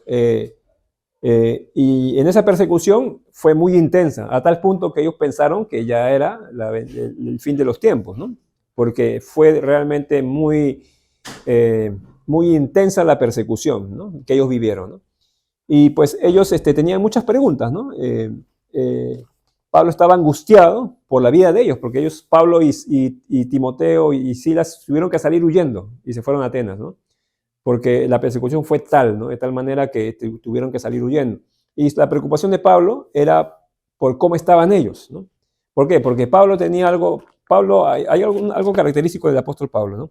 y en esa persecución fue muy intensa, a tal punto que ellos pensaron que ya era el fin de los tiempos, ¿no? Porque fue realmente muy, muy intensa la persecución, ¿no?, que ellos vivieron, ¿no? Y pues ellos tenían muchas preguntas, ¿no? Pablo estaba angustiado por la vida de ellos, porque ellos, Pablo y Timoteo y Silas, tuvieron que salir huyendo y se fueron a Atenas, ¿no? Porque la persecución fue tal, ¿no?, de tal manera que tuvieron que salir huyendo. Y la preocupación de Pablo era por cómo estaban ellos, ¿no? ¿Por qué? Porque Pablo tenía algo, hay algo característico del apóstol Pablo, ¿no?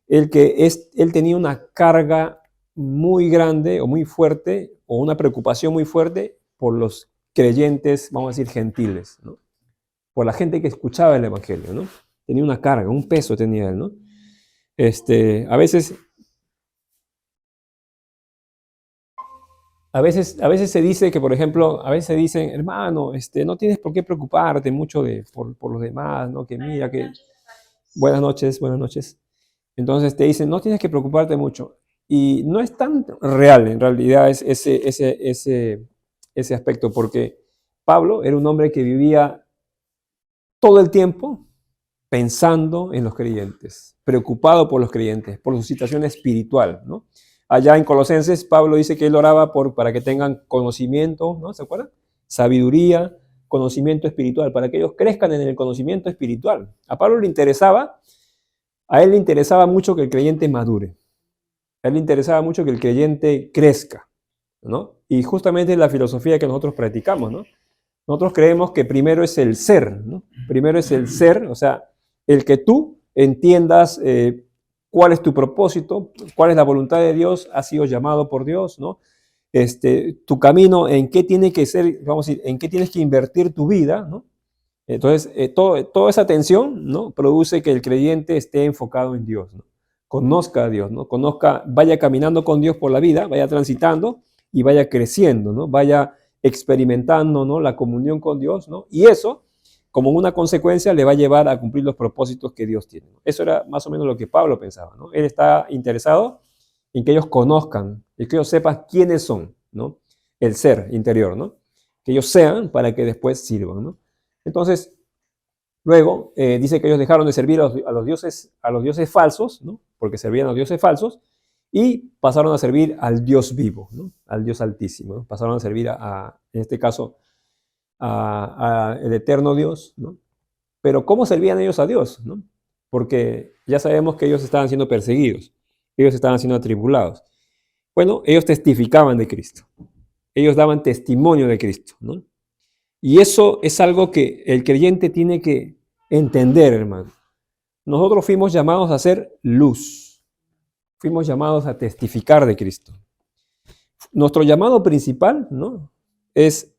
Él tenía una carga muy grande o muy fuerte, o una preocupación muy fuerte por los creyentes, vamos a decir, gentiles, ¿no? Por la gente que escuchaba el evangelio, ¿no? Tenía una carga, un peso tenía él, ¿no? A veces se dice que, por ejemplo, a veces dicen, hermano, no tienes por qué preocuparte mucho por los demás, ¿no? Que mira, que... Buenas noches, buenas noches. Entonces te dicen, no tienes que preocuparte mucho. Y no es tan real, en realidad, ese aspecto, porque Pablo era un hombre que vivía todo el tiempo pensando en los creyentes, preocupado por los creyentes, por su situación espiritual, ¿no? Allá en Colosenses, Pablo dice que él oraba para que tengan conocimiento, ¿no? ¿Se acuerdan? Sabiduría, conocimiento espiritual, para que ellos crezcan en el conocimiento espiritual. A Pablo le interesaba, a él le interesaba mucho que el creyente madure. A él le interesaba mucho que el creyente crezca, ¿no? Y justamente la filosofía que nosotros practicamos, ¿no? Nosotros creemos que primero es el ser, ¿no? Primero es el ser, o sea, el que tú entiendas cuál es tu propósito, cuál es la voluntad de Dios, has sido llamado por Dios, ¿no? Tu camino, en qué tiene que ser, vamos a decir, en qué tienes que invertir tu vida, ¿no? Entonces, toda esa atención, ¿no?, produce que el creyente esté enfocado en Dios, ¿no? Conozca a Dios, ¿no? Vaya caminando con Dios por la vida, vaya transitando y vaya creciendo, ¿no? Vaya experimentando, ¿no?, la comunión con Dios, ¿no? Y eso, como una consecuencia, le va a llevar a cumplir los propósitos que Dios tiene, ¿no? Eso era más o menos lo que Pablo pensaba, ¿no? Él está interesado en que ellos conozcan y que ellos sepan quiénes son, ¿no? El ser interior, ¿no? Que ellos sean para que después sirvan, ¿no? Entonces, luego dice que ellos dejaron de servir a los dioses falsos, ¿no? Porque servían a los dioses falsos, y pasaron a servir al Dios vivo, ¿no? Al Dios altísimo, ¿no? Pasaron a servir en este caso, a el eterno Dios, ¿no? Pero ¿cómo servían ellos a Dios, ¿no? Porque ya sabemos que ellos estaban siendo perseguidos, ellos estaban siendo atribulados. Bueno, ellos testificaban de Cristo, ellos daban testimonio de Cristo, ¿no? Y eso es algo que el creyente tiene que entender, hermano. Nosotros fuimos llamados a ser luz, fuimos llamados a testificar de Cristo. Nuestro llamado principal, ¿no?, es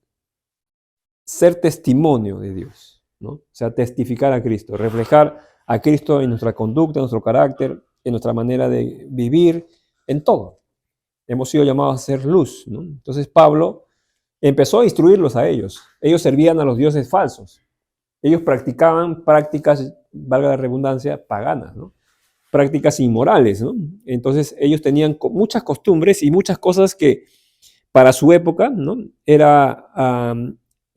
ser testimonio de Dios, ¿no? O sea, testificar a Cristo, reflejar a Cristo en nuestra conducta, en nuestro carácter, en nuestra manera de vivir, en todo. Hemos sido llamados a ser luz, ¿no? Entonces Pablo empezó a instruirlos a ellos. Ellos servían a los dioses falsos. Ellos practicaban prácticas, valga la redundancia, paganas, ¿no? Prácticas inmorales, ¿no? Entonces ellos tenían muchas costumbres y muchas cosas que para su época, ¿no?,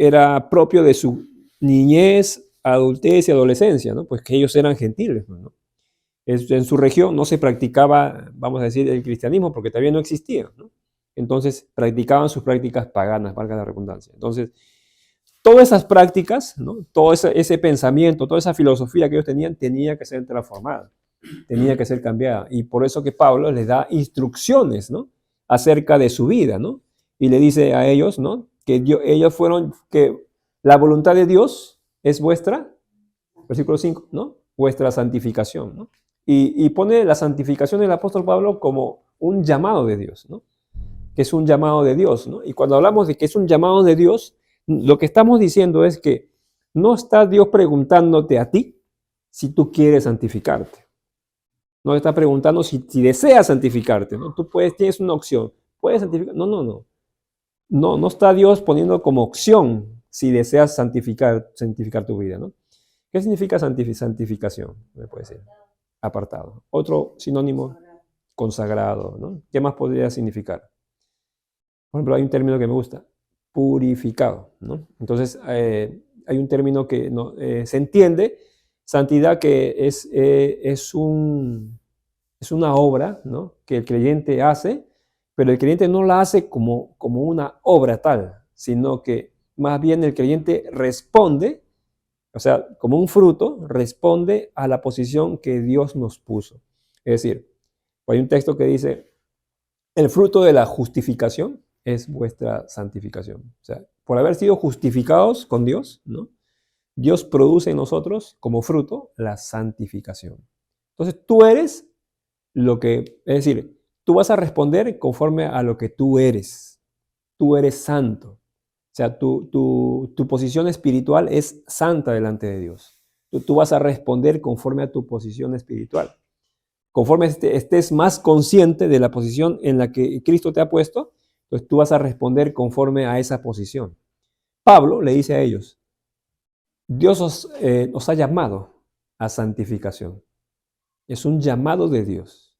era propio de su niñez, adultez y adolescencia, ¿no? Pues que ellos eran gentiles, ¿no? En su región no se practicaba, vamos a decir, el cristianismo porque todavía no existía, ¿no? Entonces practicaban sus prácticas paganas, valga la redundancia. Entonces, todas esas prácticas, ¿no?, todo ese pensamiento, toda esa filosofía que ellos tenían, tenía que ser transformada, tenía que ser cambiada. Y por eso que Pablo les da instrucciones, ¿no?, acerca de su vida, ¿no? Y le dice a ellos, ¿no?, que la voluntad de Dios es vuestra, versículo 5, ¿no?, vuestra santificación, ¿no? Y pone la santificación del apóstol Pablo como un llamado de Dios, ¿no?, que es un llamado de Dios, ¿no? Y cuando hablamos de que es un llamado de Dios, lo que estamos diciendo es que no está Dios preguntándote a ti si tú quieres santificarte. No está preguntando si deseas santificarte, ¿no? Tienes una opción. ¿Puedes santificar? No, no, no. No está Dios poniendo como opción si deseas santificar tu vida, ¿no? ¿Qué significa santificación? Me puede decir. Apartado. Otro sinónimo, consagrado, ¿no? ¿Qué más podría significar? Por ejemplo, hay un término que me gusta, purificado, ¿no? Entonces, hay un término que se entiende, santidad, que es una obra, ¿no?, que el creyente hace, pero el creyente no la hace como una obra tal, sino que más bien el creyente responde, o sea, como un fruto, responde a la posición que Dios nos puso. Es decir, hay un texto que dice, el fruto de la justificación es vuestra santificación. O sea, por haber sido justificados con Dios, ¿no?, Dios produce en nosotros como fruto la santificación. Entonces tú eres es decir, tú vas a responder conforme a lo que tú eres. Tú eres santo. O sea, tu posición espiritual es santa delante de Dios. Tú vas a responder conforme a tu posición espiritual. Conforme estés más consciente de la posición en la que Cristo te ha puesto, pues tú vas a responder conforme a esa posición. Pablo le dice a ellos, Dios os ha llamado a santificación. Es un llamado de Dios.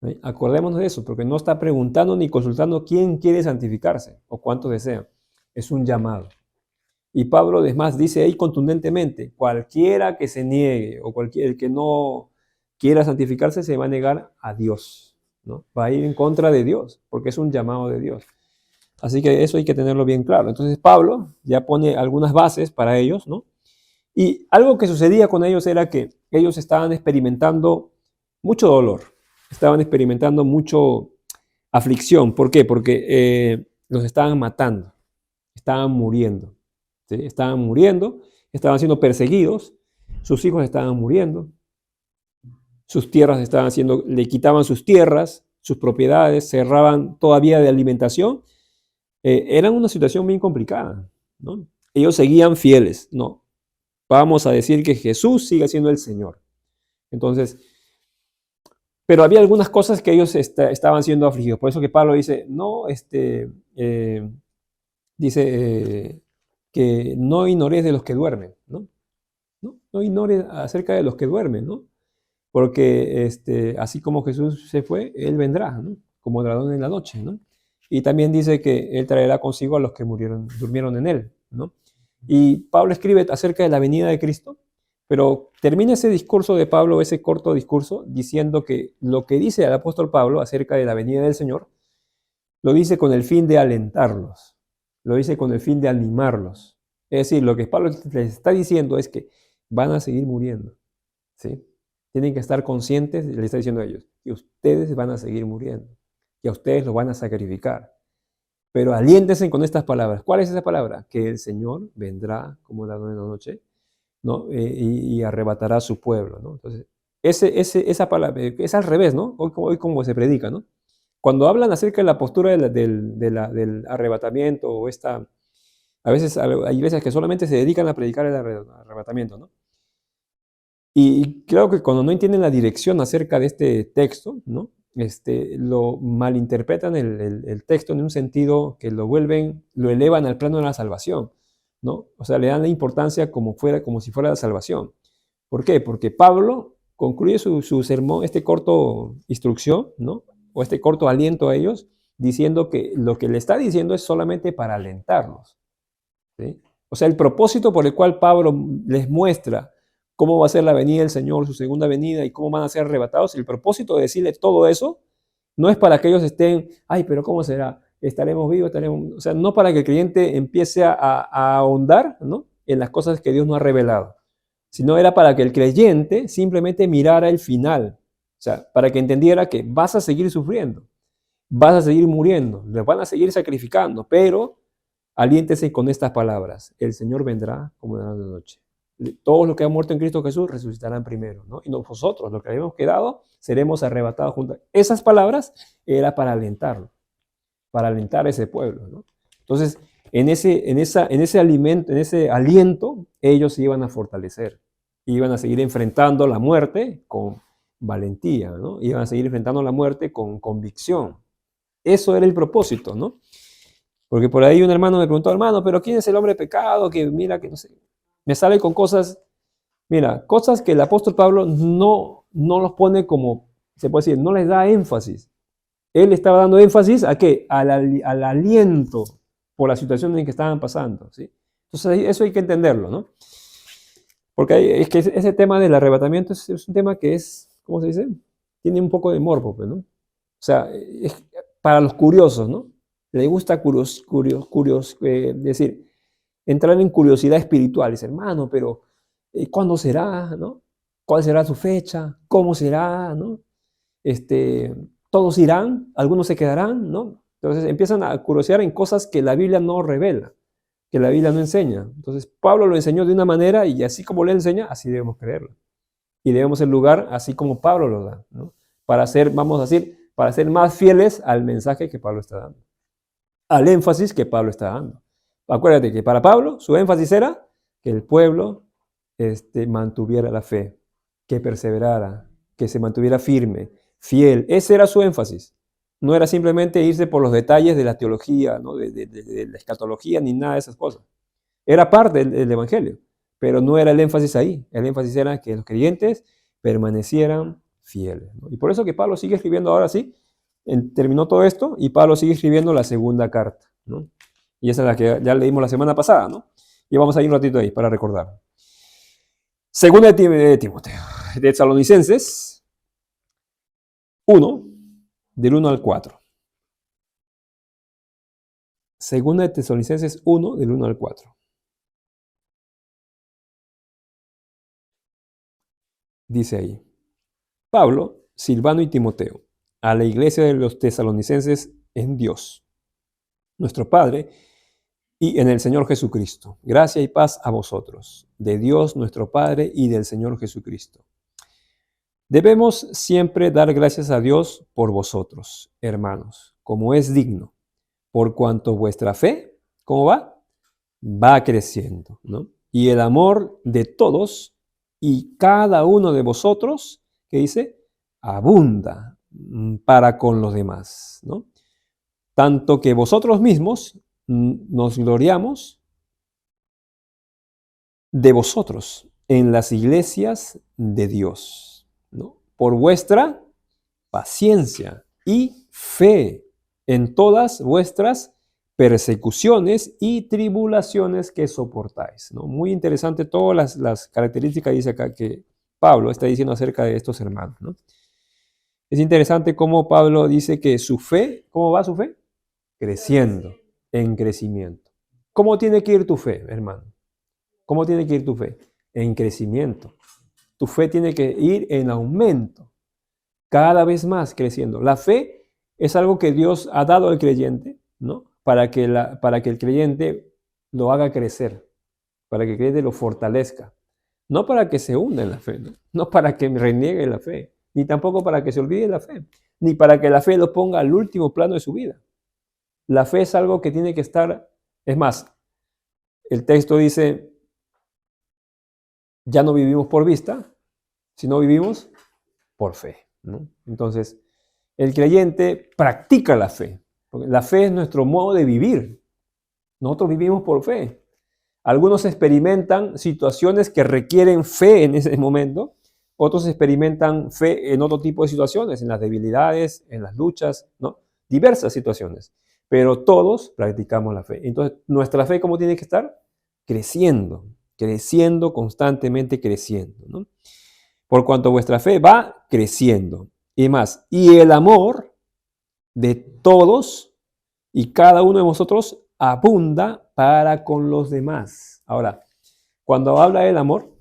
¿Sí? Acordémonos de eso, porque no está preguntando ni consultando quién quiere santificarse o cuánto desea. Es un llamado. Y Pablo, además, dice ahí contundentemente, cualquiera que se niegue o cualquier que no quiera santificarse se va a negar a Dios, ¿no? Va a ir en contra de Dios, porque es un llamado de Dios. Así que eso hay que tenerlo bien claro. Entonces Pablo ya pone algunas bases para ellos, ¿no? Y algo que sucedía con ellos era que ellos estaban experimentando mucho dolor, estaban experimentando mucho aflicción. ¿Por qué? Porque los estaban matando, estaban muriendo. ¿Sí? Estaban muriendo, estaban siendo perseguidos, sus hijos estaban muriendo, sus tierras estaban siendo, le quitaban sus tierras, sus propiedades, cerraban toda vía de alimentación. Era una situación bien complicada, ¿no? Ellos seguían fieles, no, vamos a decir que Jesús sigue siendo el Señor. Entonces, pero había algunas cosas que ellos estaban siendo afligidos. Por eso que Pablo dice, no, que no ignores de los que duermen, ¿no? No ignores acerca de los que duermen, ¿no? Porque así como Jesús se fue, Él vendrá, ¿no? Como ladrón en la noche, ¿no? Y también dice que Él traerá consigo a los que durmieron en Él, ¿no? Y Pablo escribe acerca de la venida de Cristo, pero termina ese discurso de Pablo, ese corto discurso, diciendo que lo que dice el apóstol Pablo acerca de la venida del Señor, lo dice con el fin de alentarlos, lo dice con el fin de animarlos. Es decir, lo que Pablo les está diciendo es que van a seguir muriendo, ¿sí? Tienen que estar conscientes, le está diciendo a ellos, que ustedes van a seguir muriendo, que a ustedes los van a sacrificar. Pero aliéntense con estas palabras. ¿Cuál es esa palabra? Que el Señor vendrá como ladrón en la noche, ¿no? Y arrebatará a su pueblo, ¿no? Entonces, esa palabra es al revés, ¿no? Hoy como se predica, ¿no? Cuando hablan acerca de la postura del arrebatamiento o a veces hay iglesias que solamente se dedican a predicar el arrebatamiento, ¿no? Y creo que cuando no entienden la dirección acerca de este texto, ¿no? Lo malinterpretan el texto en un sentido que lo elevan al plano de la salvación, ¿no? O sea, le dan la importancia como si fuera la salvación. ¿Por qué? Porque Pablo concluye su sermón, corto instrucción, ¿no? O corto aliento a ellos, diciendo que lo que le está diciendo es solamente para alentarlos, ¿sí? O sea, el propósito por el cual Pablo les muestra cómo va a ser la venida del Señor, su segunda venida y cómo van a ser arrebatados, el propósito de decirle todo eso no es para que ellos estén, ay, pero ¿cómo será? ¿Estaremos vivos? ¿Estaremos? O sea, no para que el creyente empiece a ahondar, ¿no?, en las cosas que Dios no ha revelado, sino era para que el creyente simplemente mirara el final, o sea, para que entendiera que vas a seguir sufriendo, vas a seguir muriendo, les van a seguir sacrificando, pero aliéntese con estas palabras, el Señor vendrá como de la noche. Todos los que han muerto en Cristo Jesús resucitarán primero, ¿no? Y nosotros, los que habíamos quedado, seremos arrebatados juntos. Esas palabras era para alentarlo, para alentar a ese pueblo, ¿no? Entonces, en ese aliento, ellos se iban a fortalecer, iban a seguir enfrentando la muerte con valentía, ¿no? Iban a seguir enfrentando la muerte con convicción. Eso era el propósito, ¿no? Porque por ahí un hermano me preguntó, hermano, pero ¿quién es el hombre pecado? Que mira, que no sé. Me sale con cosas, mira, cosas que el apóstol Pablo no los pone como, se puede decir, no les da énfasis. Él estaba dando énfasis ¿a qué? Al aliento por la situación en que estaban pasando, ¿sí? Entonces, eso hay que entenderlo, ¿no? Porque es que ese tema del arrebatamiento es un tema que es, ¿cómo se dice? Tiene un poco de morbo, pues, ¿no? O sea, es para los curiosos, ¿no? Le gusta decir, entrar en curiosidad espiritual. Dice, hermano, pero ¿cuándo será, no? ¿Cuál será su fecha? ¿Cómo será, no? Todos irán, algunos se quedarán, ¿no? Entonces empiezan a curiosear en cosas que la Biblia no revela, que la Biblia no enseña. Entonces Pablo lo enseñó de una manera y así como le enseña, así debemos creerlo. Y debemos el lugar así como Pablo lo da, ¿no? Para ser, vamos a decir, para ser más fieles al mensaje que Pablo está dando, al énfasis que Pablo está dando. Acuérdate que para Pablo su énfasis era que el pueblo mantuviera la fe, que perseverara, que se mantuviera firme, fiel. Ese era su énfasis. No era simplemente irse por los detalles de la teología, ¿no? de la escatología, ni nada de esas cosas. Era parte del Evangelio, pero no era el énfasis ahí. El énfasis era que los creyentes permanecieran fieles, ¿no? Y por eso que Pablo sigue escribiendo ahora sí, terminó todo esto y Pablo sigue escribiendo la segunda carta, ¿no? Y esa es la que ya leímos la semana pasada, ¿no? Y vamos a ir un ratito ahí para recordar. Segunda de Timoteo, de Tesalonicenses 1, del 1 al 4. Segunda de Tesalonicenses 1, del 1 al 4. Dice ahí, Pablo, Silvano y Timoteo, a la iglesia de los tesalonicenses en Dios, nuestro Padre, y en el Señor Jesucristo. Gracia y paz a vosotros, de Dios nuestro Padre y del Señor Jesucristo. Debemos siempre dar gracias a Dios por vosotros, hermanos, como es digno, por cuanto vuestra fe, ¿cómo va? Va creciendo, ¿no? Y el amor de todos y cada uno de vosotros, ¿qué dice? Abunda para con los demás, ¿no? Tanto que vosotros mismos nos gloriamos de vosotros en las iglesias de Dios, ¿no? Por vuestra paciencia y fe en todas vuestras persecuciones y tribulaciones que soportáis, ¿no? Muy interesante todas las características, dice acá, que Pablo está diciendo acerca de estos hermanos, ¿no? Es interesante cómo Pablo dice que su fe, ¿cómo va su fe? Creciendo, en crecimiento. ¿Cómo tiene que ir tu fe, hermano? ¿Cómo tiene que ir tu fe? En crecimiento. Tu fe tiene que ir en aumento, cada vez más creciendo. La fe es algo que Dios ha dado al creyente, ¿no? Para que el creyente lo haga crecer, para que el creyente lo fortalezca. No para que se hunda en la fe, ¿no? No para que reniegue la fe, ni tampoco para que se olvide la fe, ni para que la fe lo ponga al último plano de su vida. La fe es algo que tiene que estar, es más, el texto dice, ya no vivimos por vista, sino vivimos por fe, ¿no? Entonces, el creyente practica la fe, porque la fe es nuestro modo de vivir. Nosotros vivimos por fe. Algunos experimentan situaciones que requieren fe en ese momento, otros experimentan fe en otro tipo de situaciones, en las debilidades, en las luchas, ¿no? Diversas situaciones, pero todos practicamos la fe. Entonces, nuestra fe, ¿cómo tiene que estar? Creciendo, creciendo, constantemente creciendo, ¿no? Por cuanto vuestra fe va creciendo. Y más, y el amor de todos y cada uno de vosotros abunda para con los demás. Ahora, cuando habla del amor,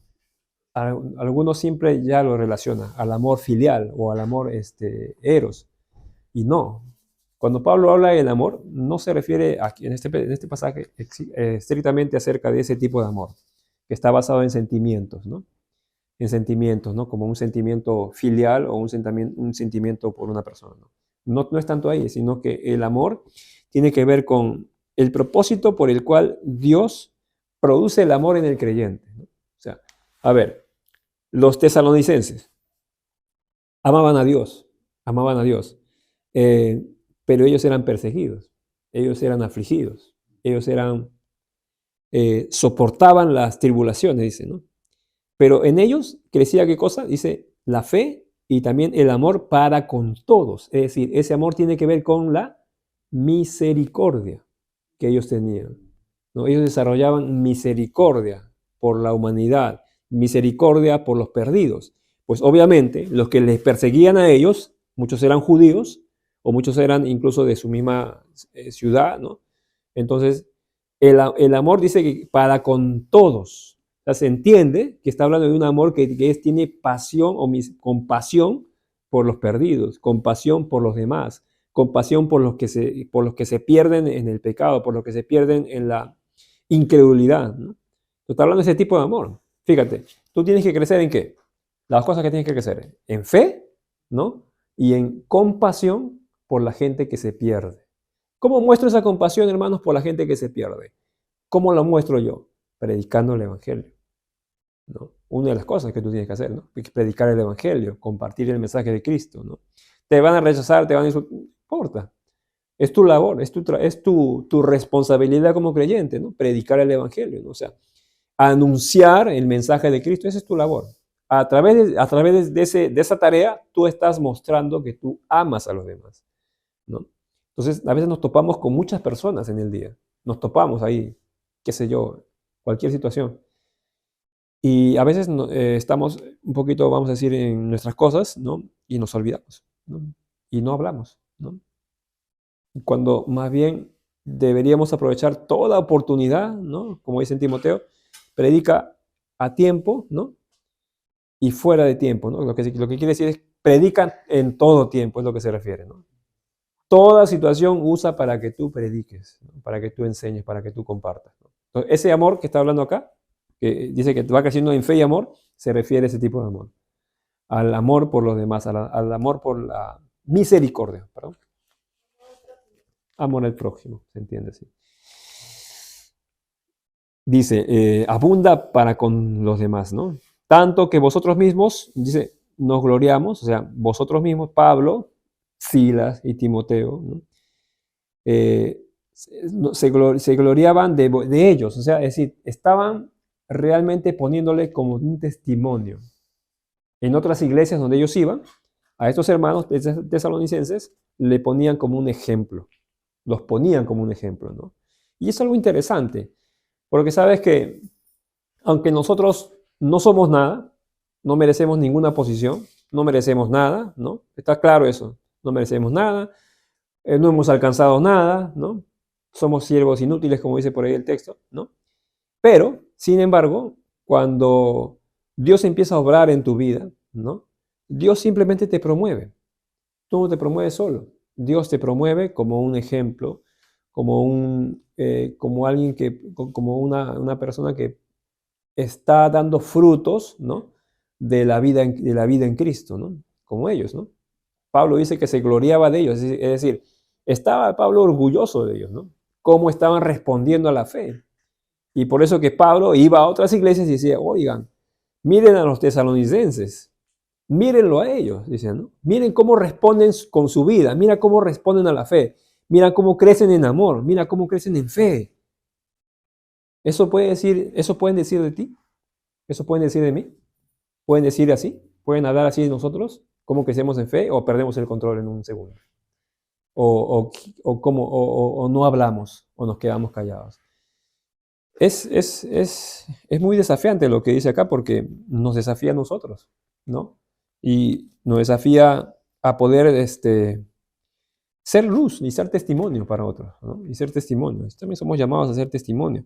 algunos siempre ya lo relacionan al amor filial o al amor eros. Y no. Cuando Pablo habla del amor, no se refiere aquí, en este pasaje estrictamente acerca de ese tipo de amor, que está basado en sentimientos, ¿no? En sentimientos, ¿no? Como un sentimiento filial o un sentimiento por una persona, ¿no? No es tanto ahí, sino que el amor tiene que ver con el propósito por el cual Dios produce el amor en el creyente, ¿no? O sea, a ver, los tesalonicenses amaban a Dios, amaban a Dios, eh, pero ellos eran perseguidos, ellos eran afligidos, ellos soportaban las tribulaciones, dice, ¿no? Pero en ellos crecía, ¿qué cosa? Dice, la fe y también el amor para con todos. Es decir, ese amor tiene que ver con la misericordia que ellos tenían, ¿no? Ellos desarrollaban misericordia por la humanidad, misericordia por los perdidos. Pues obviamente los que les perseguían a ellos, muchos eran judíos o muchos eran incluso de su misma ciudad, ¿no? Entonces, el amor dice que para con todos. O sea, se entiende que está hablando de un amor que tiene pasión o compasión por los perdidos, compasión por los demás, compasión por los que se pierden en el pecado, por los que se pierden en la incredulidad, ¿no? Está hablando de ese tipo de amor. Fíjate, tú tienes que crecer ¿en qué? Las cosas que tienes que crecer, en fe, ¿no? Y en compasión por la gente que se pierde. ¿Cómo muestro esa compasión, hermanos, por la gente que se pierde? ¿Cómo lo muestro yo? Predicando el Evangelio, ¿no? Una de las cosas que tú tienes que hacer, ¿no? Es predicar el Evangelio, compartir el mensaje de Cristo, ¿no? Te van a rechazar, te van a insultar, no importa. Es tu labor, es tu responsabilidad como creyente, ¿no? Predicar el Evangelio, ¿no? O sea, anunciar el mensaje de Cristo, esa es tu labor. A través de esa tarea, tú estás mostrando que tú amas a los demás, ¿no? Entonces, a veces nos topamos con muchas personas en el día. Nos topamos ahí, qué sé yo, cualquier situación. Y a veces estamos un poquito, vamos a decir, en nuestras cosas, ¿no? Y nos olvidamos, ¿no? Y no hablamos, ¿no? Cuando más bien deberíamos aprovechar toda oportunidad, ¿no? Como dice en Timoteo, predica a tiempo, ¿no? Y fuera de tiempo, ¿no? Lo que quiere decir es predica en todo tiempo, es lo que se refiere, ¿no? Toda situación usa para que tú prediques, ¿no? Para que tú enseñes, para que tú compartas, ¿no? Entonces, ese amor que está hablando acá, que dice que va creciendo en fe y amor, se refiere a ese tipo de amor. Al amor por los demás, al amor por la misericordia, perdón. Amor al prójimo, se entiende así. Dice, abunda para con los demás, ¿no? Tanto que vosotros mismos, dice, nos gloriamos, o sea, vosotros mismos, Pablo, Silas y Timoteo, ¿no? Se gloriaban de ellos, o sea, es decir, estaban realmente poniéndole como un testimonio. En otras iglesias donde ellos iban, a estos hermanos tesalonicenses le ponían como un ejemplo, los ponían como un ejemplo, ¿no? Y es algo interesante, porque sabes que aunque nosotros no somos nada, no merecemos ninguna posición, no merecemos nada, ¿no? Está claro eso, no merecemos nada, no hemos alcanzado nada, ¿no? Somos siervos inútiles, como dice por ahí el texto, ¿no? Pero, sin embargo, cuando Dios empieza a obrar en tu vida, ¿no? Dios simplemente te promueve. Tú no te promueves solo. Dios te promueve como un ejemplo, como alguien como una persona que está dando frutos, ¿no? De la vida en Cristo, ¿no? Como ellos, ¿no? Pablo dice que se gloriaba de ellos, es decir, estaba Pablo orgulloso de ellos, ¿no? Cómo estaban respondiendo a la fe. Y por eso que Pablo iba a otras iglesias y decía, oigan, miren a los tesalonicenses, mírenlo a ellos, dicen, ¿no? Miren cómo responden con su vida, mira cómo responden a la fe, mira cómo crecen en amor, mira cómo crecen en fe. Eso pueden decir de ti, eso pueden decir de mí, pueden decir así, pueden hablar así de nosotros, cómo crecemos en fe o perdemos el control en un segundo. O no hablamos o nos quedamos callados. Es muy desafiante lo que dice acá porque nos desafía a nosotros, ¿no? Y nos desafía a poder ser luz y ser testimonio para otros, ¿no? Y ser testimonio. También somos llamados a ser testimonio.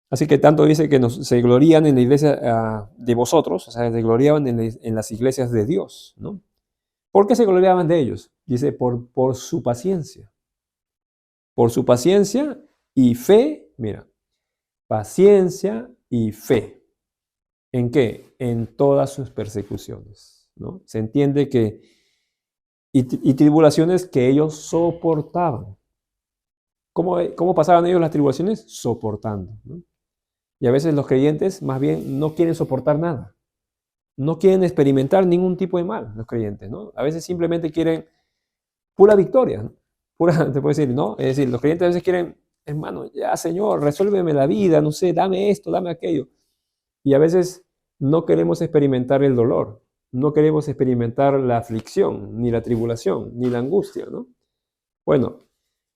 Así que tanto dice que se glorían en la iglesia de vosotros, o sea, se gloriaban en las iglesias de Dios, ¿no? ¿Por qué se gloriaban de ellos? Dice, por su paciencia. Por su paciencia y fe, mira, paciencia y fe. ¿En qué? En todas sus persecuciones, ¿no? Se entiende que, y tribulaciones que ellos soportaban. ¿Cómo pasaban ellos las tribulaciones? Soportando, ¿no? Y a veces los creyentes más bien no quieren soportar nada. No quieren experimentar ningún tipo de mal, los creyentes, ¿no? A veces simplemente quieren pura victoria, ¿no? Pura, te puedo decir, ¿no? Es decir, los creyentes a veces quieren, hermano, ya, Señor, resuélveme la vida, no sé, dame esto, dame aquello. Y a veces no queremos experimentar el dolor. no queremos experimentar la aflicción, ni la tribulación, ni la angustia, ¿no? Bueno,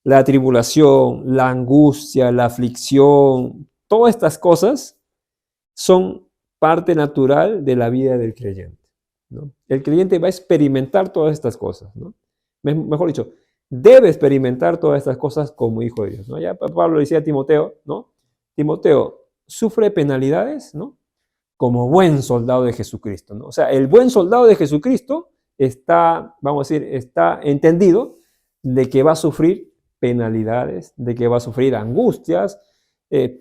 la tribulación, la angustia, la aflicción, todas estas cosas son parte natural de la vida del creyente, ¿no? El creyente va a experimentar todas estas cosas, ¿no? Mejor dicho, debe experimentar todas estas cosas como hijo de Dios, ¿no? Ya Pablo decía a Timoteo, ¿no? Timoteo, sufre penalidades, ¿no? Como buen soldado de Jesucristo, ¿no? O sea, el buen soldado de Jesucristo está, vamos a decir, está entendido de que va a sufrir penalidades, de que va a sufrir angustias,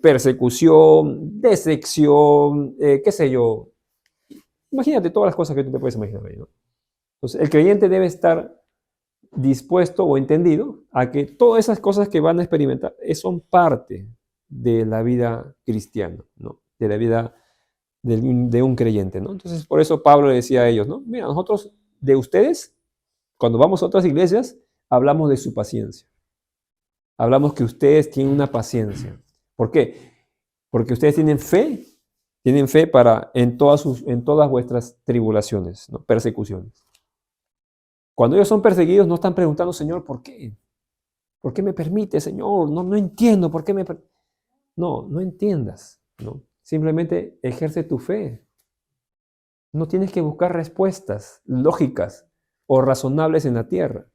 persecución, decepción, qué sé yo. Imagínate todas las cosas que tú te puedes imaginar ahí, ¿no? Entonces, el creyente debe estar dispuesto o entendido a que todas esas cosas que van a experimentar son parte de la vida cristiana, ¿no? De la vida de un creyente, ¿no? Entonces, por eso Pablo le decía a ellos, ¿no? Mira, nosotros de ustedes, cuando vamos a otras iglesias, hablamos de su paciencia. Hablamos que ustedes tienen una paciencia. ¿Por qué? Porque ustedes tienen fe para en todas vuestras tribulaciones, ¿no? Persecuciones. Cuando ellos son perseguidos, no están preguntando, Señor, ¿por qué? ¿Por qué me permite, Señor? No entiendo, ¿por qué me no entiendas, ¿no? Simplemente ejerce tu fe. No tienes que buscar respuestas lógicas o razonables en la tierra.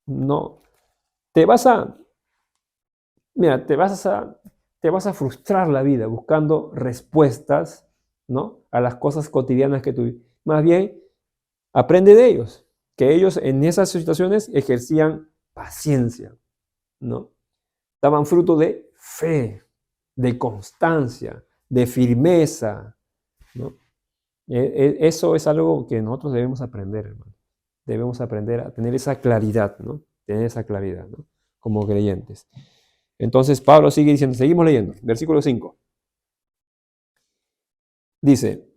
No. Te vas a, mira, te vas a frustrar la vida buscando respuestas, ¿no? A las cosas cotidianas que tú. Más bien, aprende de ellos, que ellos en esas situaciones ejercían paciencia, ¿no? Daban fruto de fe, de constancia, de firmeza, ¿no? Eso es algo que nosotros debemos aprender, hermano. Debemos aprender a tener esa claridad, ¿no? Tener esa claridad, ¿no? Como creyentes. Entonces Pablo sigue diciendo, seguimos leyendo, versículo 5. Dice,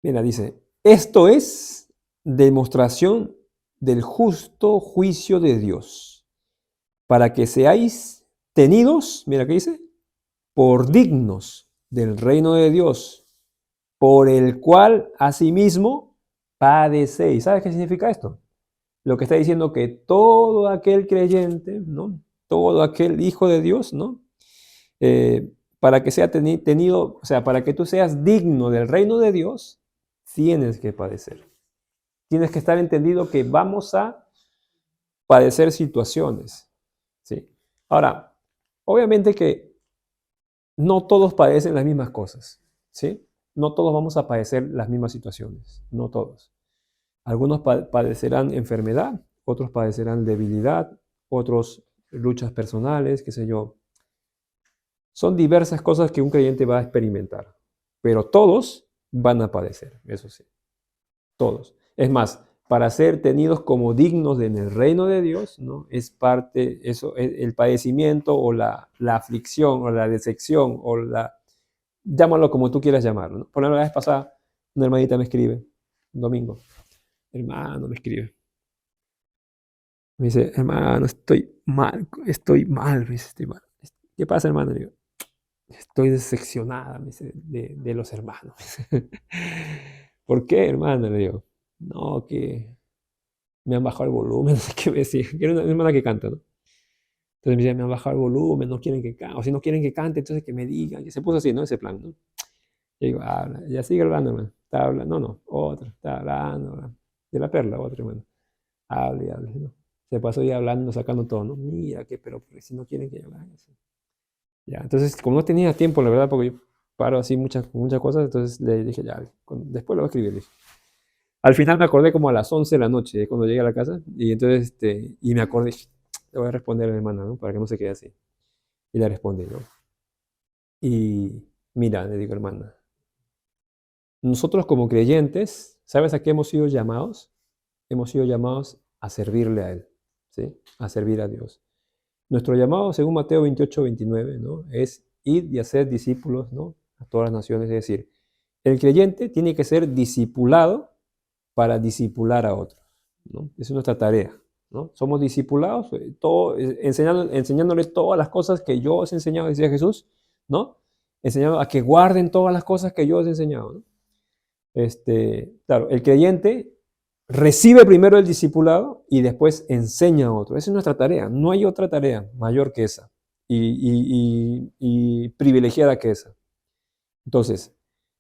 mira, dice, esto es demostración del justo juicio de Dios, para que seáis tenidos, mira qué dice, por dignos del reino de Dios, por el cual asimismo padecéis. ¿Sabes qué significa esto? Lo que está diciendo que todo aquel creyente, ¿no? Todo aquel hijo de Dios, ¿no? Para que sea tenido, o sea, para que tú seas digno del reino de Dios, tienes que padecer. Tienes que estar entendido que vamos a padecer situaciones, ¿sí? Ahora, obviamente que no todos padecen las mismas cosas, ¿sí? No todos vamos a padecer las mismas situaciones, no todos. Algunos padecerán enfermedad, otros padecerán debilidad, otros luchas personales, qué sé yo. Son diversas cosas que un creyente va a experimentar, pero todos van a padecer, eso sí, todos. Es más, para ser tenidos como dignos en el reino de Dios, ¿no? Es parte, eso, el padecimiento o la aflicción o la decepción o llámalo como tú quieras llamarlo, ¿no? Por la vez pasada, una hermanita me escribe, un domingo, hermano, me escribe. Me dice, hermano, estoy mal, me dice, estoy mal. ¿Qué pasa, hermano? Le digo, estoy decepcionada, me dice, de los hermanos. ¿Por qué, hermano? Le digo, no, que me han bajado el volumen, no sé qué me decía, que era una hermana que canta, ¿no? Entonces me decía, me han bajado el volumen, no quieren que cante, o si no quieren que cante, entonces que me digan, que se puso así, ¿no? Ese plan, ¿no? Y digo, habla, ya sigue hablando, hermano, está hablando, no, otra, está hablando, de la perla, otra, hermano, hable y hable, ¿no? Se pasó ya hablando, sacando todo, ¿no? Mira, que, pero si no quieren que yo haga eso. Ya, entonces, como no tenía tiempo, la verdad, porque yo paro así muchas cosas, entonces le dije, ya, después lo voy a escribir, dije. Al final me acordé como a las 11 de la noche, cuando llegué a la casa, y entonces, y me acordé, le voy a responder a la hermana, ¿no? Para que no se quede así. Y le respondí, ¿no? Y mira, le digo, hermana, nosotros como creyentes, ¿sabes a qué hemos sido llamados? Hemos sido llamados a servirle a Él, ¿sí? A servir a Dios. Nuestro llamado, según Mateo 28-29, ¿no? Es ir y hacer discípulos, ¿no? A todas las naciones. Es decir, el creyente tiene que ser discipulado para discipular a otros, ¿no? Esa es nuestra tarea, ¿no? Somos discipulados, enseñándole todas las cosas que yo os he enseñado, decía Jesús, ¿no? Enseñando a que guarden todas las cosas que yo os he enseñado, ¿no? Claro, el creyente recibe primero el discipulado y después enseña a otro. Esa es nuestra tarea. No hay otra tarea mayor que esa y privilegiada que esa. Entonces,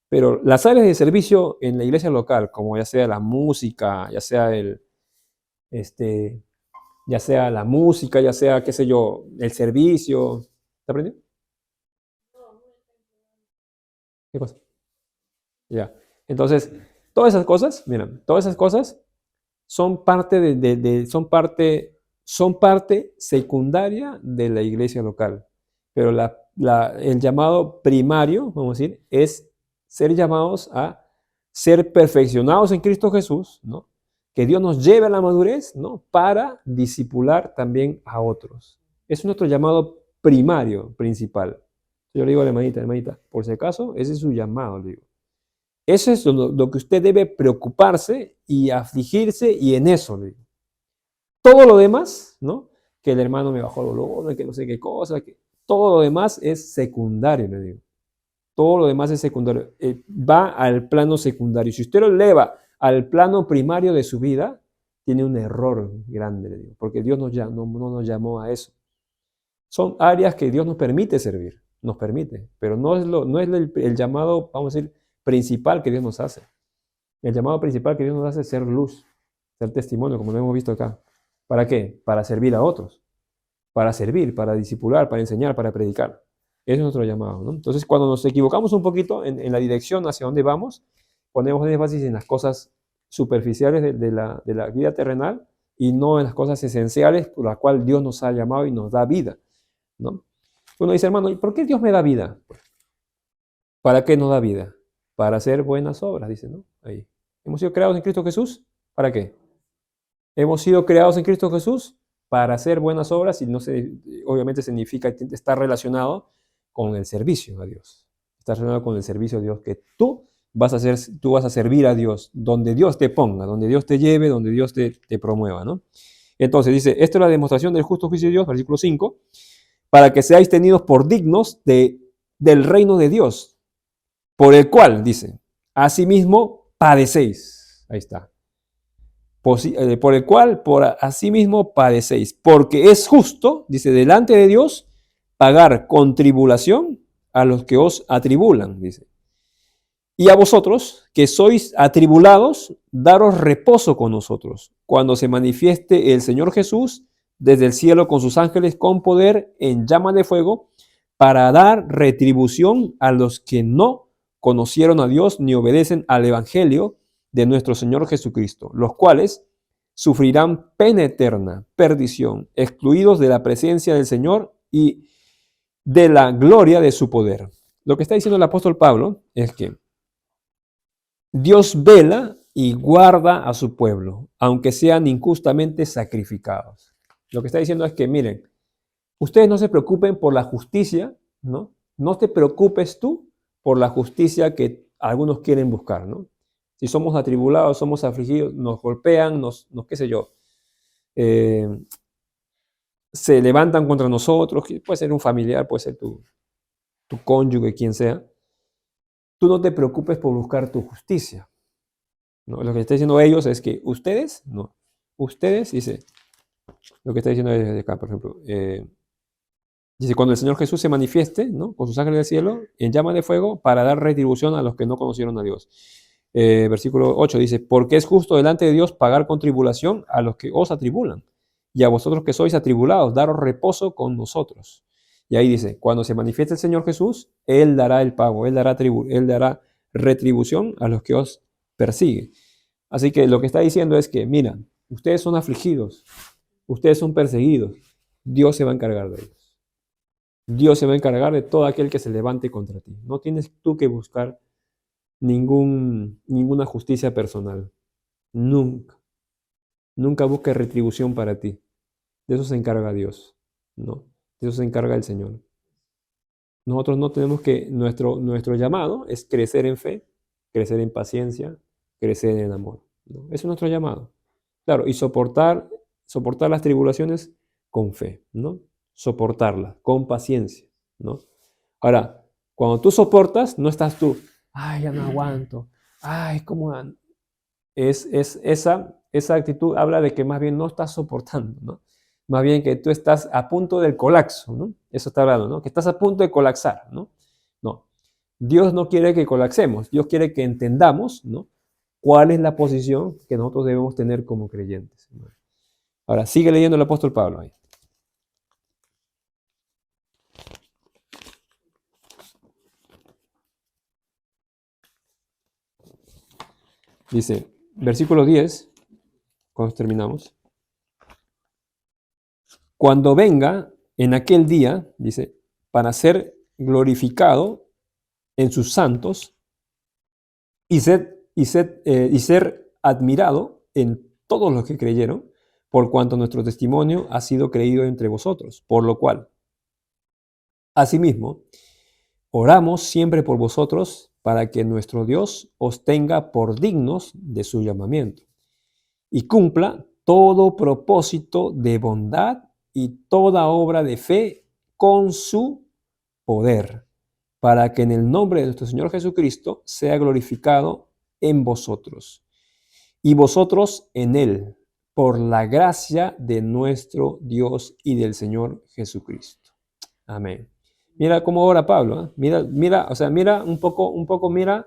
pero las áreas de servicio en la iglesia local, como ya sea la música, este, ya sea la música, ya sea, qué sé yo, el servicio. ¿Te aprendió? ¿Qué cosa? Ya. Entonces, todas esas cosas, mira, todas esas cosas son parte son parte secundaria de la iglesia local. Pero el llamado primario, vamos a decir, es ser llamados a ser perfeccionados en Cristo Jesús, ¿no? Que Dios nos lleve a la madurez, ¿no? Para discipular también a otros. Es nuestro llamado primario, principal. Yo le digo a la hermanita, por si acaso, ese es su llamado, le digo. Eso es lo que usted debe preocuparse y afligirse y en eso, le digo. Todo lo demás, ¿no? Que el hermano me bajó el dolor, que no sé qué cosa, que todo lo demás es secundario, le digo. Todo lo demás es secundario. Va al plano secundario. Si usted lo eleva al plano primario de su vida, tiene un error grande, le digo, porque Dios no nos llamó a eso. Son áreas que Dios nos permite servir, nos permite, pero no es el llamado, vamos a decir, principal que Dios nos hace. El llamado principal que Dios nos hace es ser luz, ser testimonio, como lo hemos visto acá. ¿Para qué? Para servir a otros, para servir, para discipular, para enseñar, para predicar. Ese es nuestro llamado, ¿no? Entonces, cuando nos equivocamos un poquito en la dirección hacia dónde vamos, ponemos énfasis en las cosas superficiales de la vida terrenal y no en las cosas esenciales por las cuales Dios nos ha llamado y nos da vida, ¿no? Uno dice, hermano, ¿y por qué Dios me da vida? ¿Para qué nos da vida? Para hacer buenas obras, dice, ¿no? Ahí. ¿Hemos sido creados en Cristo Jesús? ¿Para qué? Hemos sido creados en Cristo Jesús para hacer buenas obras y obviamente significa, está relacionado con el servicio a Dios. Está relacionado con el servicio a Dios, que tú vas a servir a Dios donde Dios te ponga, donde Dios te lleve, donde Dios te promueva, ¿no? Entonces dice, esto es la demostración del justo juicio de Dios, versículo 5, para que seáis tenidos por dignos del reino de Dios, por el cual, dice, asimismo padecéis. Ahí está. Por el cual, por asimismo padecéis, porque es justo, dice, delante de Dios, pagar con tribulación a los que os atribulan, dice. Y a vosotros, que sois atribulados, daros reposo con nosotros, cuando se manifieste el Señor Jesús desde el cielo con sus ángeles con poder en llama de fuego, para dar retribución a los que no conocieron a Dios ni obedecen al Evangelio de nuestro Señor Jesucristo, los cuales sufrirán pena eterna, perdición, excluidos de la presencia del Señor y de la gloria de su poder. Lo que está diciendo el apóstol Pablo es que Dios vela y guarda a su pueblo, aunque sean injustamente sacrificados. Lo que está diciendo es que, miren, ustedes no se preocupen por la justicia, ¿no? No te preocupes tú por la justicia que algunos quieren buscar, ¿no? Si somos atribulados, somos afligidos, nos golpean, qué sé yo, se levantan contra nosotros, puede ser un familiar, puede ser tu cónyuge, quien sea. Tú no te preocupes por buscar tu justicia, ¿no? Lo que está diciendo ellos es que ustedes, no, ustedes, dice, lo que está diciendo desde acá, por ejemplo, dice, cuando el Señor Jesús se manifieste, ¿no? Con sus ángeles del cielo, en llama de fuego, para dar retribución a los que no conocieron a Dios. Versículo 8 dice, porque es justo delante de Dios pagar con tribulación a los que os atribulan, y a vosotros que sois atribulados, daros reposo con nosotros. Y ahí dice, cuando se manifieste el Señor Jesús, Él dará el pago, Él dará retribución a los que os persiguen. Así que lo que está diciendo es que, mira, ustedes son afligidos, ustedes son perseguidos, Dios se va a encargar de ellos. Dios se va a encargar de todo aquel que se levante contra ti. No tienes tú que buscar ninguna justicia personal. Nunca. Nunca busques retribución para ti. De eso se encarga Dios. No. De eso se encarga el Señor. Nosotros no tenemos que, nuestro llamado es crecer en fe, crecer en paciencia, crecer en amor, ¿no? Ese es nuestro llamado. Claro, y soportar las tribulaciones con fe, ¿no? Soportarlas con paciencia, ¿no? Ahora, cuando tú soportas, no estás tú, ay, ya no aguanto, ay, ¿cómo esa actitud habla de que más bien no estás soportando, ¿no? Más bien que tú estás a punto del colapso, ¿no? Eso está hablando, ¿no? Que estás a punto de colapsar, ¿no? No. Dios no quiere que colapsemos, Dios quiere que entendamos, ¿no? ¿Cuál es la posición que nosotros debemos tener como creyentes? Ahora, sigue leyendo el apóstol Pablo ahí. Dice, versículo 10, cuando terminamos. Cuando venga en aquel día, dice, para ser glorificado en sus santos y ser admirado en todos los que creyeron, por cuanto nuestro testimonio ha sido creído entre vosotros, por lo cual, asimismo, oramos siempre por vosotros para que nuestro Dios os tenga por dignos de su llamamiento y cumpla todo propósito de bondad y toda obra de fe con su poder, para que en el nombre de nuestro Señor Jesucristo sea glorificado en vosotros y vosotros en Él, por la gracia de nuestro Dios y del Señor Jesucristo. Amén. Mira cómo ora Pablo, ¿eh? Mira, o sea, mira un poco, mira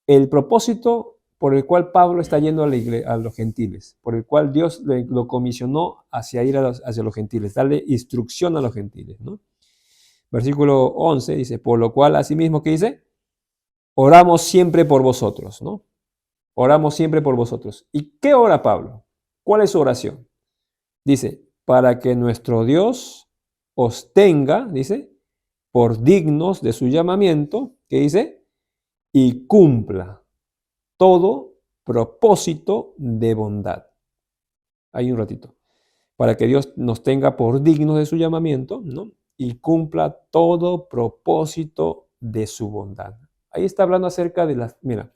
el propósito por el cual Pablo está yendo a los gentiles, por el cual Dios lo comisionó hacia ir hacia los gentiles, darle instrucción a los gentiles, ¿no? Versículo 11 dice, por lo cual, asimismo, ¿qué dice? Oramos siempre por vosotros, ¿no? Oramos siempre por vosotros. ¿Y qué ora Pablo? ¿Cuál es su oración? Dice, para que nuestro Dios os tenga, dice, por dignos de su llamamiento, ¿qué dice? Y cumpla todo propósito de bondad. Ahí un ratito. Para que Dios nos tenga por dignos de su llamamiento, ¿no? Y cumpla todo propósito de su bondad. Ahí está hablando acerca de las... Mira,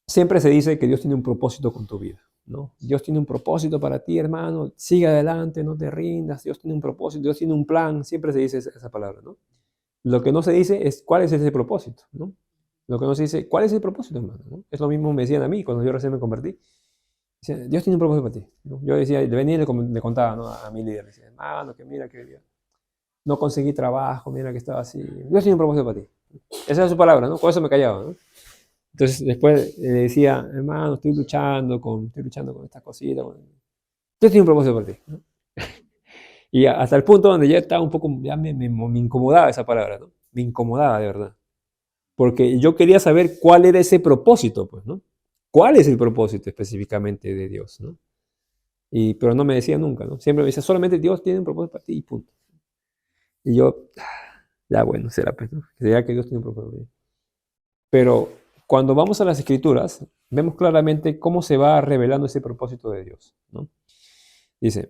siempre se dice que Dios tiene un propósito con tu vida, ¿no? Dios tiene un propósito para ti, hermano. Sigue adelante, no te rindas. Dios tiene un propósito, Dios tiene un plan. Siempre se dice esa palabra, ¿no? Lo que no se dice es cuál es ese propósito, ¿no? Lo que no se dice, ¿cuál es el propósito, hermano? ¿No? Es lo mismo me decían a mí cuando yo recién me convertí. Dice, Dios tiene un propósito para ti, ¿no? Yo decía, le venía y le contaba, ¿no? A mi líder. Decía, hermano, que mira que no conseguí trabajo, mira que estaba así. Dios tiene un propósito para ti. Esa es su palabra, ¿no? Por eso me callaba, ¿no? Entonces después le decía, hermano, estoy luchando con estas cositas. Dios tiene un propósito para ti, ¿no? Y hasta el punto donde ya estaba un poco, ya me incomodaba esa palabra, ¿no? Me incomodaba de verdad. Porque yo quería saber cuál era ese propósito, pues, ¿no? ¿Cuál es el propósito específicamente de Dios, ¿no? Pero no me decía nunca, ¿no? Siempre me decía, solamente Dios tiene un propósito para ti y punto. Y yo, ya bueno, será, pues, ¿no? Será que Dios tiene un propósito para ti. Pero cuando vamos a las Escrituras, vemos claramente cómo se va revelando ese propósito de Dios, ¿no? Dice,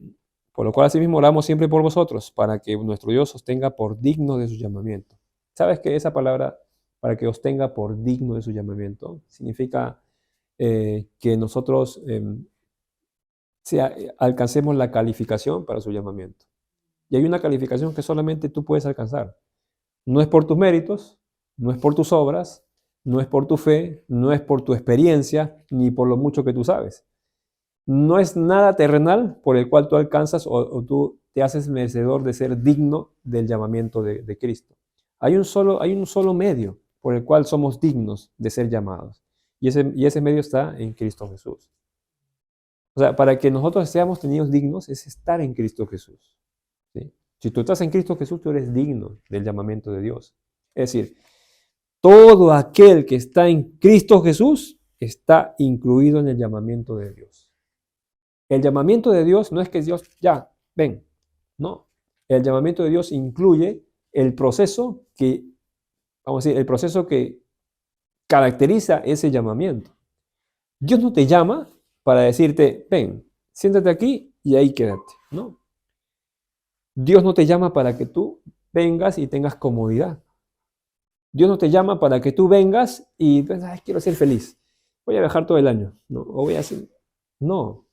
por lo cual asimismo oramos siempre por vosotros, para que nuestro Dios os tenga por digno de su llamamiento. ¿Sabes que esa palabra, para que os tenga por digno de su llamamiento, significa que nosotros alcancemos la calificación para su llamamiento? Y hay una calificación que solamente tú puedes alcanzar. No es por tus méritos, no es por tus obras, no es por tu fe, no es por tu experiencia, ni por lo mucho que tú sabes. No es nada terrenal por el cual tú alcanzas o tú te haces merecedor de ser digno del llamamiento de Cristo. Hay un solo medio por el cual somos dignos de ser llamados. Y ese medio está en Cristo Jesús. O sea, para que nosotros seamos tenidos dignos es estar en Cristo Jesús, ¿sí? Si tú estás en Cristo Jesús, tú eres digno del llamamiento de Dios. Es decir, todo aquel que está en Cristo Jesús está incluido en el llamamiento de Dios. El llamamiento de Dios no es que Dios, ya, ven, no. El llamamiento de Dios incluye el proceso vamos a decir, el proceso que caracteriza ese llamamiento. Dios no te llama para decirte, ven, siéntate aquí y ahí quédate, ¿no? Dios no te llama para que tú vengas y tengas comodidad. Dios no te llama para que tú vengas y ay, quiero ser feliz. Voy a viajar todo el año, ¿no? O voy a hacer... No.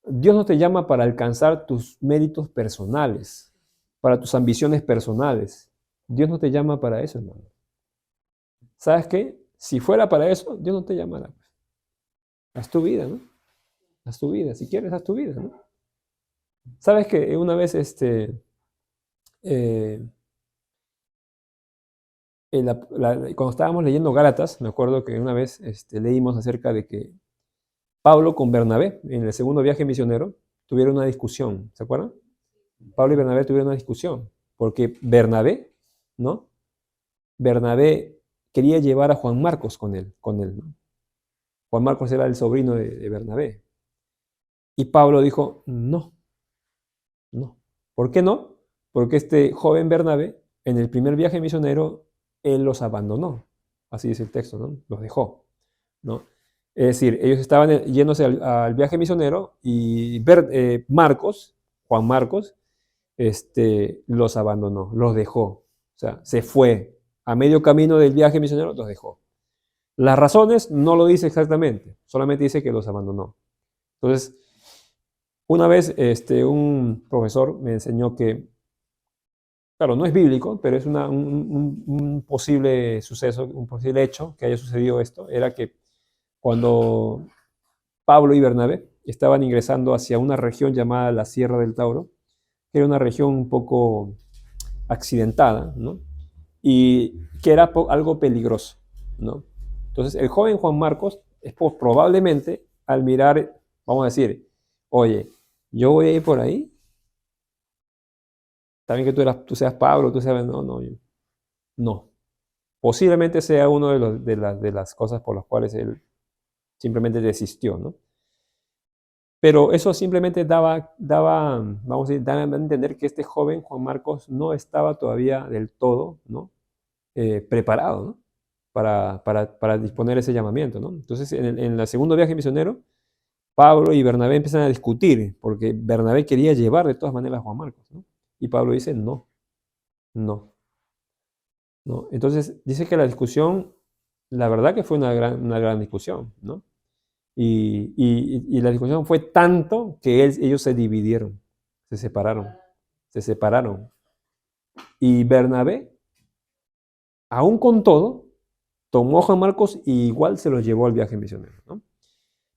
Dios no te llama para alcanzar tus méritos personales, para tus ambiciones personales. Dios no te llama para eso, hermano. ¿Sabes qué? Si fuera para eso, Dios no te llamará. Haz tu vida, ¿no? Haz tu vida. Si quieres, haz tu vida, ¿no? ¿Sabes que una vez, eh, cuando estábamos leyendo Gálatas, me acuerdo que una vez leímos acerca de que Pablo con Bernabé, en el segundo viaje misionero, tuvieron una discusión, ¿se acuerdan? Pablo y Bernabé tuvieron una discusión, porque Bernabé, ¿no? Bernabé quería llevar a Juan Marcos con él, ¿no? Juan Marcos era el sobrino de Bernabé. Y Pablo dijo, no, no. ¿Por qué no? Porque este joven Bernabé, en el primer viaje misionero, él los abandonó. Así dice el texto, ¿no? Los dejó, ¿no? Es decir, ellos estaban yéndose al viaje misionero y Marcos, Juan Marcos, los abandonó, los dejó. O sea, se fue. A medio camino del viaje misionero los dejó. Las razones no lo dice exactamente, solamente dice que los abandonó. Entonces, una vez un profesor me enseñó que, claro, no es bíblico, pero es un posible suceso, un posible hecho que haya sucedido esto, era que cuando Pablo y Bernabé estaban ingresando hacia una región llamada la Sierra del Tauro, que era una región un poco accidentada, ¿no? Y que era algo peligroso, ¿no? Entonces, el joven Juan Marcos probablemente al mirar, vamos a decir, oye, yo voy a ir por ahí, también que tú seas Pablo, tú seas, no, no, no. Posiblemente sea uno de las cosas por las cuales él simplemente desistió, ¿no? Pero eso simplemente vamos a decir, daba a entender que este joven Juan Marcos no estaba todavía del todo, ¿no? Preparado, ¿no? Para disponer ese llamamiento, ¿no? Entonces, en el segundo viaje misionero, Pablo y Bernabé empiezan a discutir, porque Bernabé quería llevar de todas maneras a Juan Marcos, ¿no? Y Pablo dice, no, no, no. Entonces, dice que la discusión, la verdad que fue una gran discusión, ¿no? Y la discusión fue tanto que ellos se dividieron, se separaron, se separaron. Y Bernabé, aún con todo, tomó a Juan Marcos y igual se los llevó al viaje misionero, ¿no?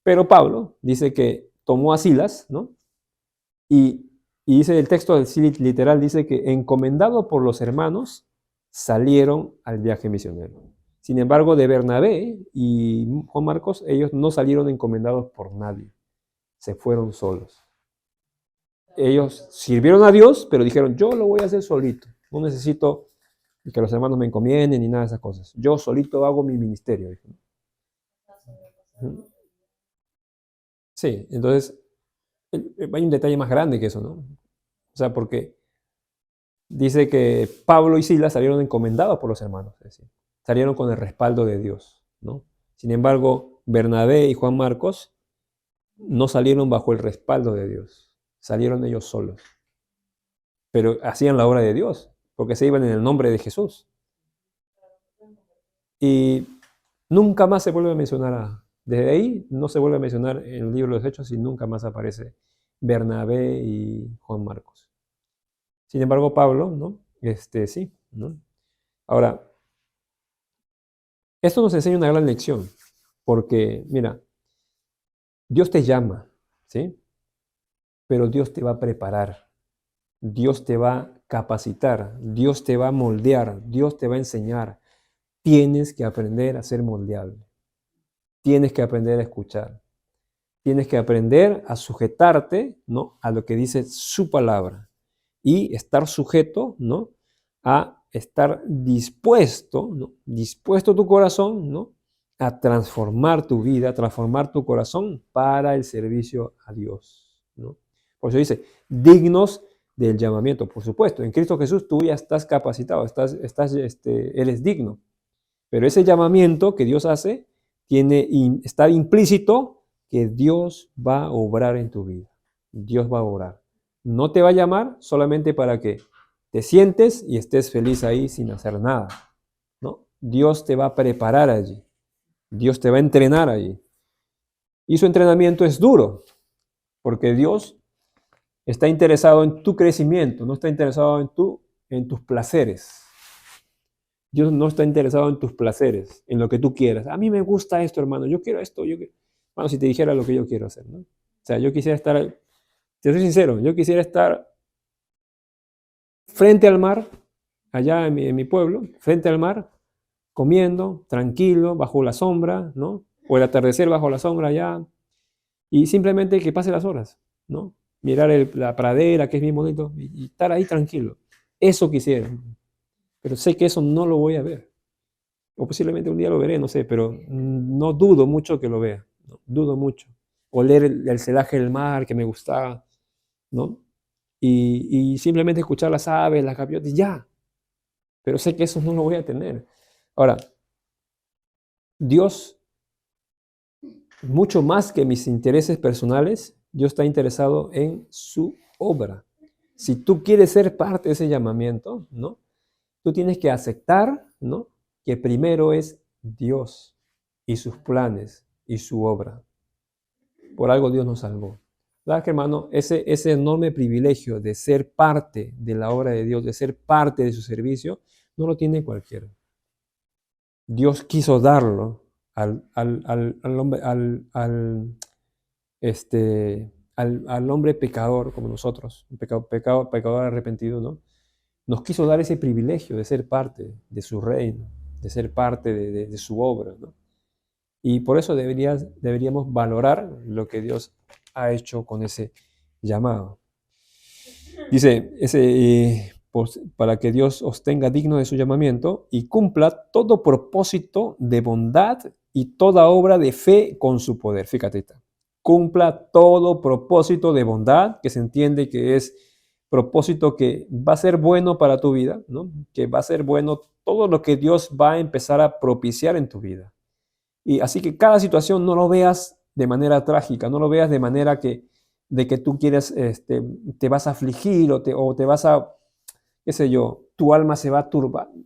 Pero Pablo dice que tomó a Silas, ¿no? Y dice el texto literal, dice que encomendado por los hermanos, salieron al viaje misionero. Sin embargo, de Bernabé y Juan Marcos, ellos no salieron encomendados por nadie, se fueron solos. Ellos sirvieron a Dios, pero dijeron, yo lo voy a hacer solito, no necesito que los hermanos me encomienden ni nada de esas cosas. Yo solito hago mi ministerio. Sí, entonces hay un detalle más grande que eso, ¿no? O sea, porque dice que Pablo y Silas salieron encomendados por los hermanos, es decir, salieron con el respaldo de Dios, ¿no? Sin embargo, Bernabé y Juan Marcos no salieron bajo el respaldo de Dios, salieron ellos solos, pero hacían la obra de Dios, porque se iban en el nombre de Jesús. Y nunca más se vuelve a mencionar, desde ahí no se vuelve a mencionar en el libro de los Hechos y nunca más aparece Bernabé y Juan Marcos. Sin embargo, Pablo, ¿no? Sí, ¿no? Ahora, esto nos enseña una gran lección, porque, mira, Dios te llama, ¿sí? Pero Dios te va a preparar, Dios te va a capacitar, Dios te va a moldear, Dios te va a enseñar. Tienes que aprender a ser moldeable, tienes que aprender a escuchar, tienes que aprender a sujetarte, ¿no? A lo que dice su palabra y estar sujeto, ¿no? A estar dispuesto, ¿no? Dispuesto tu corazón, ¿no? A transformar tu vida, a transformar tu corazón para el servicio a Dios, ¿no? Por eso dice, dignos del llamamiento. Por supuesto, en Cristo Jesús tú ya estás capacitado, eres digno. Pero ese llamamiento que Dios hace está implícito que Dios va a obrar en tu vida. Dios va a obrar. No te va a llamar solamente para que te sientes y estés feliz ahí sin hacer nada, ¿no? Dios te va a preparar allí. Dios te va a entrenar allí. Y su entrenamiento es duro, porque Dios está interesado en tu crecimiento, no está interesado en tus placeres. Dios no está interesado en tus placeres, en lo que tú quieras. A mí me gusta esto, hermano, yo quiero esto. Bueno, si te dijera lo que yo quiero hacer, ¿no? O sea, yo quisiera estar, te soy sincero, yo quisiera estar frente al mar, allá en mi pueblo, frente al mar, comiendo, tranquilo, bajo la sombra, ¿no? O el atardecer bajo la sombra allá, y simplemente que pase las horas, ¿no? Mirar la pradera, que es bien bonito, y estar ahí tranquilo. Eso quisiera, pero sé que eso no lo voy a ver. O posiblemente un día lo veré, no sé, pero no dudo mucho que lo vea, ¿no? Dudo mucho. Oler el celaje del mar que me gustaba, ¿no? Y simplemente escuchar las aves, las gaviotas, ya. Pero sé que eso no lo voy a tener. Ahora, Dios, mucho más que mis intereses personales, Dios está interesado en su obra. Si tú quieres ser parte de ese llamamiento, ¿no? Tú tienes que aceptar, ¿no? Que primero es Dios y sus planes y su obra. Por algo Dios nos salvó. ¿Verdad, hermano? Ese enorme privilegio de ser parte de la obra de Dios, de ser parte de su servicio, no lo tiene cualquiera. Dios quiso darlo al hombre, al hombre pecador como nosotros, pecador arrepentido, ¿no? Nos quiso dar ese privilegio de ser parte de su reino, de ser parte de su obra, ¿no? Y por eso deberíamos valorar lo que Dios ha hecho con ese llamado. Dice, para que Dios os tenga digno de su llamamiento y cumpla todo propósito de bondad y toda obra de fe con su poder. Fíjate, cumpla todo propósito de bondad, que se entiende que es propósito que va a ser bueno para tu vida, ¿no? Que va a ser bueno todo lo que Dios va a empezar a propiciar en tu vida. Y así que cada situación no lo veas de manera trágica, no lo veas de manera de que tú quieres, te vas a afligir o te vas a, qué sé yo, tu alma se va a turbar.